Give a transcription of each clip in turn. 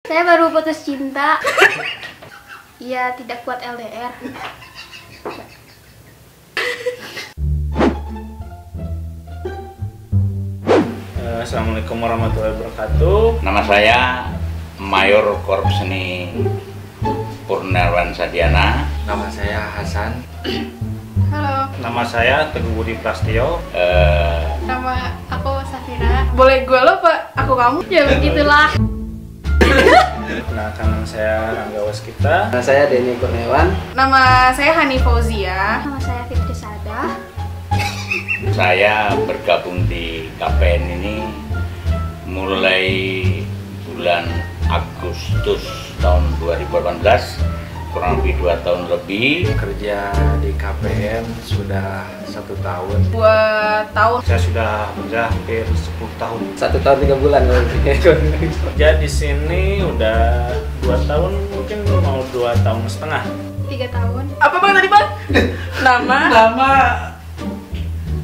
Saya baru putus cinta. Ia tidak kuat LDR. Assalamualaikum warahmatullahi wabarakatuh. Nama saya Mayor Korpseni Purnawan Sadiana. Nama saya Hasan. Halo. Nama saya Teguh Budi Prastio. Nama aku Safira. Boleh gue lo Pak? Aku kamu? Ya begitulah. Kenalkan, saya Rangga Waskita. Nama saya Denny Kurniawan. Nama saya Hani Fauzia. Nama saya Fitri Sada. Saya bergabung di KPN ini mulai bulan Agustus tahun 2018, kurang lebih 2 tahun lebih. Kerja di KPN sudah 1 tahun. 2 tahun. Saya sudah bekerja hampir 10 tahun. 1 tahun 3 bulan. Kerja di sini udah 2 tahun, mungkin mau 2 tahun setengah. 3 tahun. Apa bang tadi bang?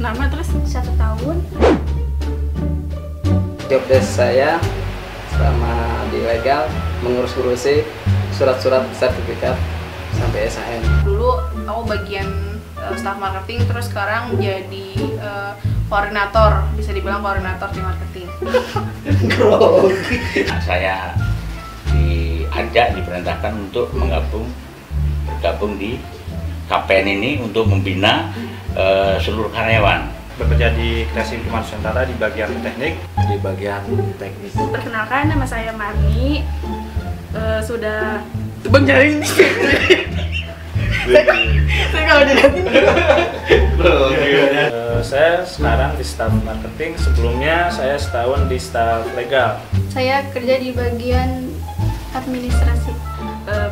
Nama terus? 1 tahun. Job desk saya selama di legal mengurus-urusi surat-surat sertifikat sampai SHM. Dulu aku bagian staff marketing, terus sekarang jadi koordinator, bisa dibilang koordinator di marketing. Saya diperintahkan untuk bergabung di KPN ini untuk membina seluruh karyawan. Bekerja di Kreasi Lingkungan Nusantara di bagian teknik. Di bagian teknis. Perkenalkan, nama saya Marni. Sudah bang jaring. Saya kalau dilihatin. Saya sekarang di staf marketing. Sebelumnya saya setahun di staf legal. Saya kerja di bagian administrasi.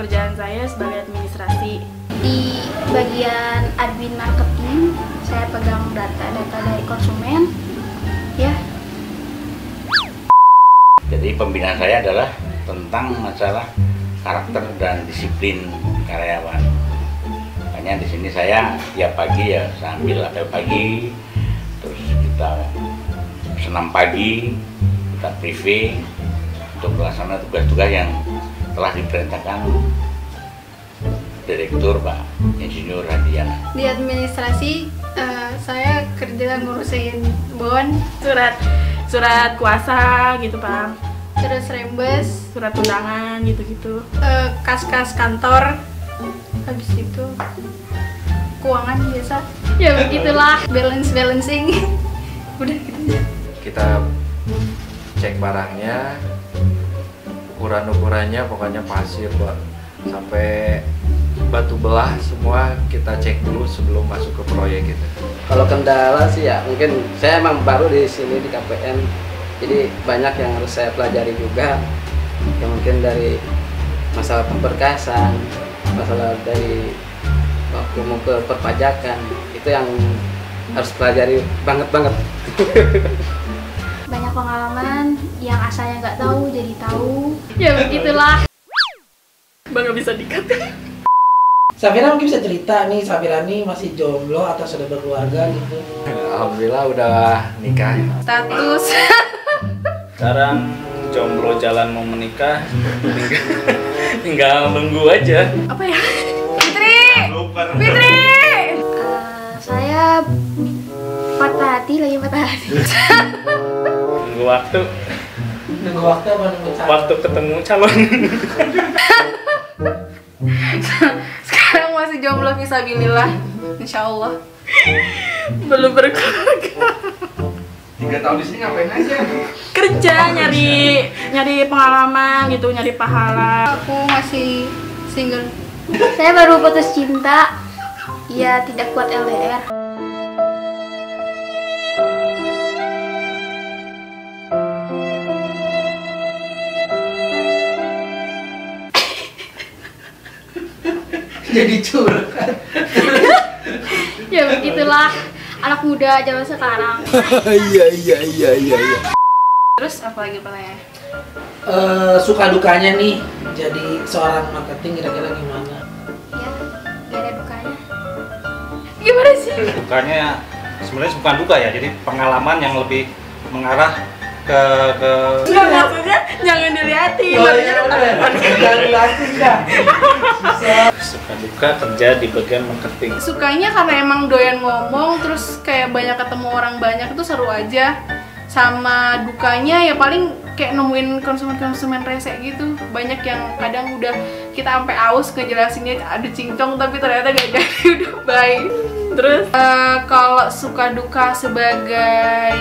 Kerjaan saya sebagai administrasi. Di bagian admin marketing, saya pegang data-data dari konsumen. Ya. Jadi pembinaan saya adalah tentang masalah karakter dan disiplin karyawan. Makanya di sini saya tiap pagi ya sambil apel pagi, terus kita senam pagi, kita briefing untuk melaksanakan tugas-tugas yang telah diperintahkan Direktur Pak Insinyur Hadiana. Di administrasi, saya kerja ngurusin bon, Surat kuasa gitu pak. terus rembes, Surat undangan gitu-gitu. kas-kas kantor, habis itu keuangan biasa. Ya begitulah, balancing. Udah gitu. Kita cek barangnya, ukurannya pokoknya pasir Pak. Sampai batu belah semua kita cek dulu sebelum masuk ke proyek gitu. Kalau kendala sih ya mungkin saya emang baru di sini di KPN, jadi banyak yang harus saya pelajari juga. Ya mungkin dari masalah pemberkasan, masalah dari waktu mau ke perpajakan, itu yang harus pelajari banget. Banyak pengalaman yang asalnya nggak tahu jadi tahu. Ya begitulah. Bang nggak bisa dikat. Safira mungkin bisa cerita nih, Safira nih masih jomblo atau sudah berkeluarga gitu? Alhamdulillah udah nikah. Status. Sekarang jomblo jalan mau menikah, tinggal nunggu aja. Apa ya? Fitri. Saya patah hati. Nunggu waktu Nunggu waktu apa nunggu calon? waktu ketemu calon. Sekarang masih jomblo fisabilillah. Insyaallah. Belum berkeluarga. 3 tahun di sini ngapain aja? Kerja, nyari pengalaman gitu, nyari pahala. Aku masih single. Saya baru putus cinta. Ia tidak kuat LDR. Jadi curhat. Ya begitulah, anak muda zaman sekarang. Iya. Terus apa lagi pertanyaannya? Suka dukanya nih jadi seorang marketing kira-kira gimana? Ya, gak ada dukanya. Gimana sih? Dukanya sebenarnya bukan duka ya, jadi pengalaman yang lebih mengarah ke Enggak, maksudnya jangan dilihatin. Oh iya udah, jangan dilatih dah. Suka duka kerja di bagian marketing. Sukanya karena emang doyan ngomong, terus kayak banyak ketemu orang banyak, itu seru aja. Sama dukanya ya paling kayak nemuin konsumen-konsumen rese gitu. Banyak yang kadang udah kita sampai aus ngejelasinnya ada cincong tapi ternyata gak jadi, udah bye. Terus kalau suka duka sebagai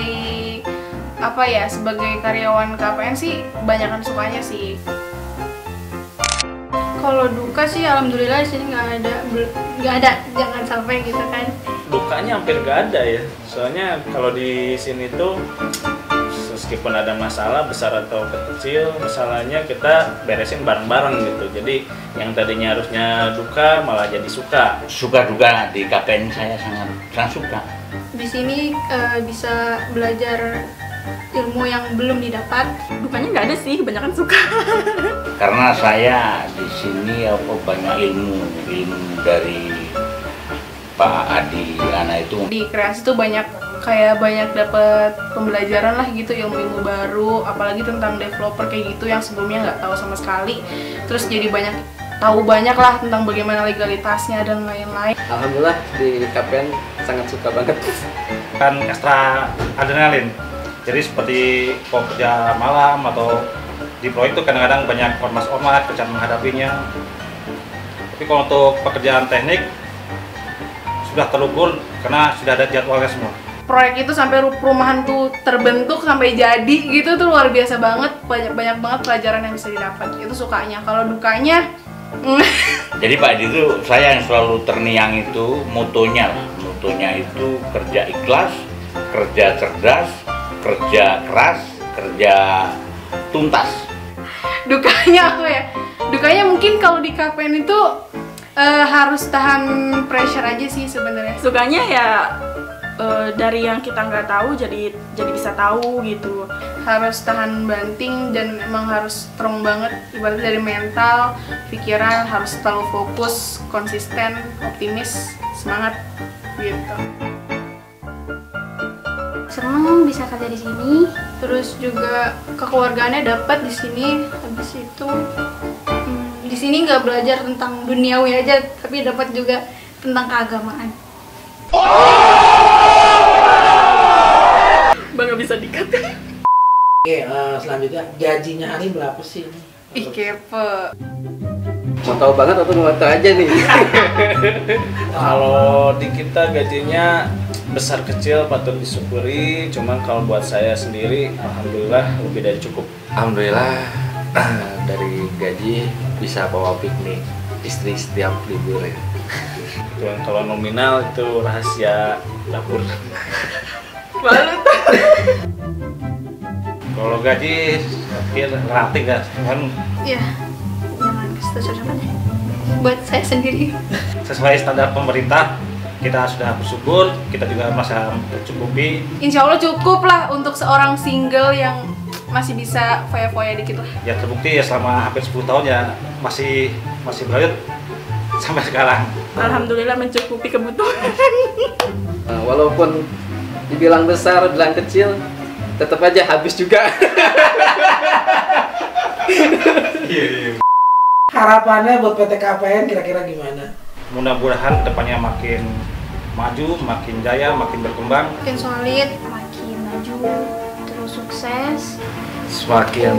apa ya, sebagai karyawan KPN sih banyakan sukanya sih. Kalau duka sih alhamdulillah di sini nggak ada, jangan sampai gitu kan. Dukanya hampir gak ada ya. Soalnya kalau di sini tuh meskipun ada masalah besar atau kecil, masalahnya kita beresin bareng-bareng gitu. Jadi yang tadinya harusnya duka malah jadi suka. Suka duka di KPN saya sangat suka. Di sini bisa belajar ilmu yang belum didapat. Dukanya nggak ada sih, kebanyakan suka. Karena saya di sini banyak ilmu dari Pak Adi Ana itu. Di kreasi tuh banyak dapet pembelajaran lah gitu, ilmu-ilmu baru, apalagi tentang developer kayak gitu yang sebelumnya nggak tahu sama sekali. Terus jadi tahu banyak lah tentang bagaimana legalitasnya dan lain-lain. Alhamdulillah di KPN sangat suka banget. kan ekstra adrenalin. Jadi seperti kalau kerja malam atau di proyek itu kadang-kadang banyak ormas-ormas kerjaan menghadapinya. Tapi kalau untuk pekerjaan teknik sudah terukur karena sudah ada jadwalnya semua. Proyek itu sampai perumahan tuh terbentuk sampai jadi gitu tuh luar biasa banget, banyak banget pelajaran yang bisa didapat. Itu sukanya. Kalau dukanya Jadi Pak Adi itu saya yang selalu terngiang itu motonya itu kerja ikhlas, kerja cerdas, kerja keras, kerja tuntas. dukanya apa ya? Dukanya mungkin kalau di KPN itu harus tahan pressure aja sih sebenarnya. Sukanya ya dari yang kita nggak tahu jadi bisa tahu gitu. Harus tahan banting dan emang harus strong banget, ibaratnya dari mental, pikiran harus selalu fokus, konsisten, optimis, semangat gitu. Seneng bisa kerja di sini. Terus juga kekeluargaannya dapat di sini. Habis itu di sini nggak belajar tentang duniawi aja, tapi dapat juga tentang keagamaan. Bangga bisa dikat. Oke, selanjutnya gajinya Ani berapa sih? Ih kepo. Mau tahu banget atau mau tahu aja nih? Kalau di kita gajinya besar kecil patut disyukuri, cuman kalau buat saya sendiri alhamdulillah lebih dari cukup. Alhamdulillah dari gaji bisa bawa piknik istri setiap libur ya. Cuman kalau nominal itu rahasia dapur. Malu tuh. Kalau gaji relatif kan Ya, jangan kesel-keselan ya. Buat saya sendiri. sesuai standar pemerintah. Kita sudah bersyukur, kita juga merasa tercukupi. Insya Allah cukup lah untuk seorang single yang masih bisa foya-foya dikit lah. Ya terbukti ya selama hampir 10 tahun ya masih berlanjut sampai sekarang. Alhamdulillah mencukupi kebutuhan. Nah, walaupun dibilang besar, bilang kecil, tetap aja habis juga. Harapannya buat PT KPN kira-kira gimana? Mudah-mudahan depannya makin maju, makin jaya, makin berkembang. Makin solid, makin maju, terus sukses. Semakin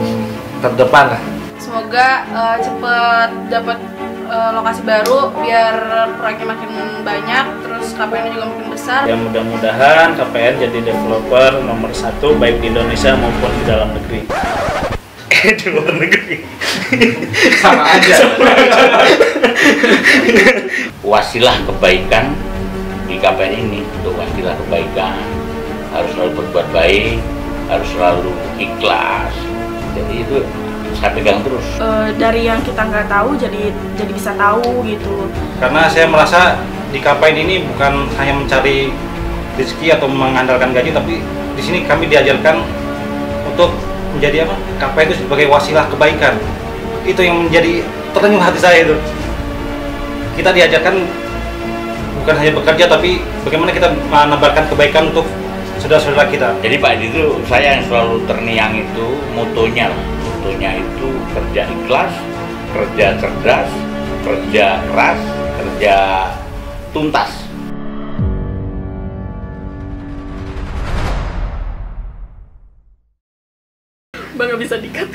terdepan lah. Semoga cepet dapat lokasi baru biar proyeknya makin banyak, terus KPN juga makin besar. Ya mudah-mudahan KPN jadi developer nomor 1 baik di Indonesia maupun di dalam negeri. Di luar negeri. Sama aja. Wasilah kebaikan di KPN ini, untuk wasilah kebaikan harus selalu berbuat baik, harus selalu ikhlas. Jadi itu saya pegang terus. Dari yang kita nggak tahu jadi bisa tahu gitu. Karena saya merasa di KPN ini bukan hanya mencari rezeki atau mengandalkan gaji, tapi di sini kami diajarkan untuk menjadi apa? KPN itu sebagai wasilah kebaikan. Itu yang menjadi tertenyum hati saya itu. Kita diajarkan bukan hanya bekerja, tapi bagaimana kita menebarkan kebaikan untuk saudara-saudara kita. Jadi Pak Edi itu saya yang selalu terngiang itu motonya itu kerja ikhlas, kerja cerdas, kerja keras, kerja tuntas. Bang, nggak bisa dikat.